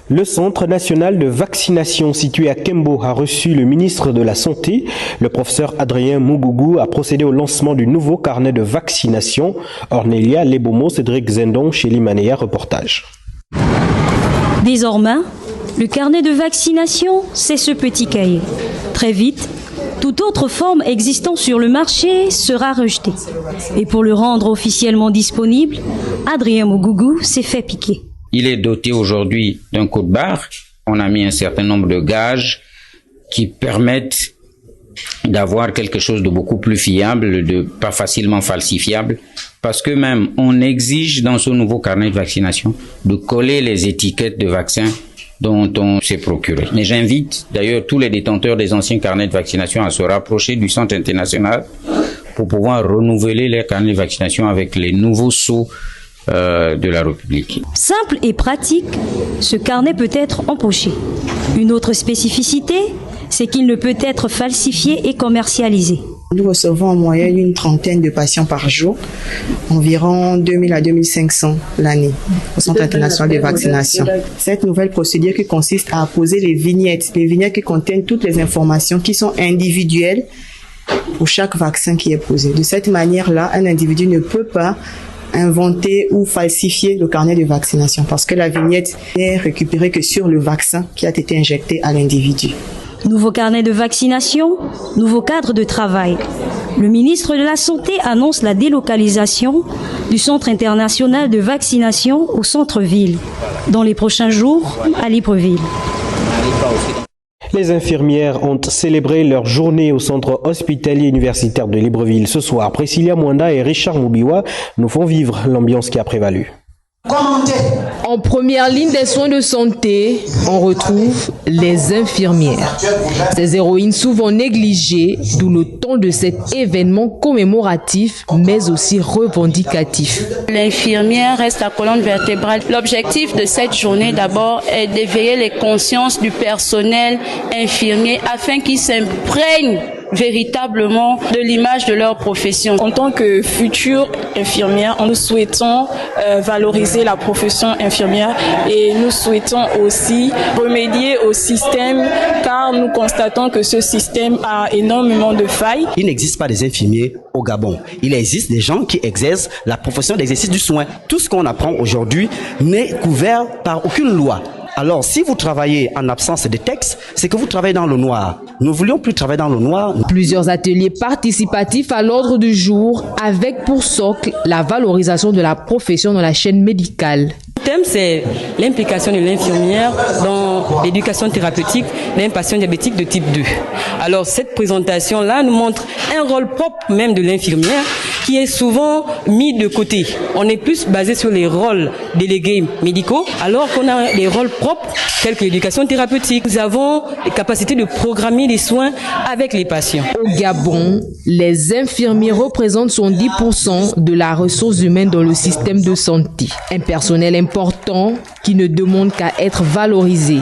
Le Centre national de vaccination situé à Kembo a reçu le ministre de la Santé. Le professeur Adrien Mougougou a procédé au lancement du nouveau carnet de vaccination. Ornelia Lebomo, Cédric Zendon, chez Limanéa, reportage. Désormais, le carnet de vaccination, c'est ce petit cahier. Très vite, toute autre forme existant sur le marché sera rejetée. Et pour le rendre officiellement disponible, Adrien Mougougou s'est fait piquer. Il est doté aujourd'hui d'un code barre. On a mis un certain nombre de gages qui permettent d'avoir quelque chose de beaucoup plus fiable, de pas facilement falsifiable, parce que même on exige dans ce nouveau carnet de vaccination de coller les étiquettes de vaccins dont on s'est procuré. Mais j'invite d'ailleurs tous les détenteurs des anciens carnets de vaccination à se rapprocher du centre international pour pouvoir renouveler les carnets de vaccination avec les nouveaux sceaux de la République. Simple et pratique, ce carnet peut être empoché. Une autre spécificité, c'est qu'il ne peut être falsifié et commercialisé. Nous recevons en moyenne une trentaine de patients par jour, environ 2000 à 2500 l'année au Centre international de vaccination. Cette nouvelle procédure qui consiste à apposer les vignettes qui contiennent toutes les informations qui sont individuelles pour chaque vaccin qui est posé. De cette manière-là, un individu ne peut pas inventer ou falsifier le carnet de vaccination parce que la vignette n'est récupérée que sur le vaccin qui a été injecté à l'individu. Nouveau carnet de vaccination, nouveau cadre de travail. Le ministre de la Santé annonce la délocalisation du Centre international de vaccination au centre-ville dans les prochains jours à Libreville. Les infirmières ont célébré leur journée au centre hospitalier universitaire de Libreville ce soir. Priscilla Mwanda et Richard Moubiwa nous font vivre l'ambiance qui a prévalu. En première ligne des soins de santé, on retrouve les infirmières. Ces héroïnes souvent négligées, d'où le ton de cet événement commémoratif, mais aussi revendicatif. L'infirmière reste la colonne vertébrale. L'objectif de cette journée, d'abord, est d'éveiller les consciences du personnel infirmier afin qu'ils s'imprègnent véritablement de l'image de leur profession. En tant que futures infirmières, nous souhaitons valoriser la profession infirmière et nous souhaitons aussi remédier au système car nous constatons que ce système a énormément de failles. Il n'existe pas des infirmiers au Gabon. Il existe des gens qui exercent la profession d'exercice du soin. Tout ce qu'on apprend aujourd'hui n'est couvert par aucune loi. Alors, si vous travaillez en absence de texte, c'est que vous travaillez dans le noir. Nous ne voulions plus travailler dans le noir. Plusieurs ateliers participatifs à l'ordre du jour, avec pour socle la valorisation de la profession dans la chaîne médicale. Le thème, c'est l'implication de l'infirmière dans l'éducation thérapeutique d'un patient diabétique de type 2. Alors, cette présentation-là nous montre un rôle propre même de l'infirmière qui est souvent mis de côté. On est plus basé sur les rôles délégués médicaux, alors qu'on a les rôles propres, tels que l'éducation thérapeutique. Nous avons les capacités de programmer les soins avec les patients. Au Gabon, les infirmiers représentent 70% de la ressource humaine dans le système de santé. Un personnel important qui ne demande qu'à être valorisé.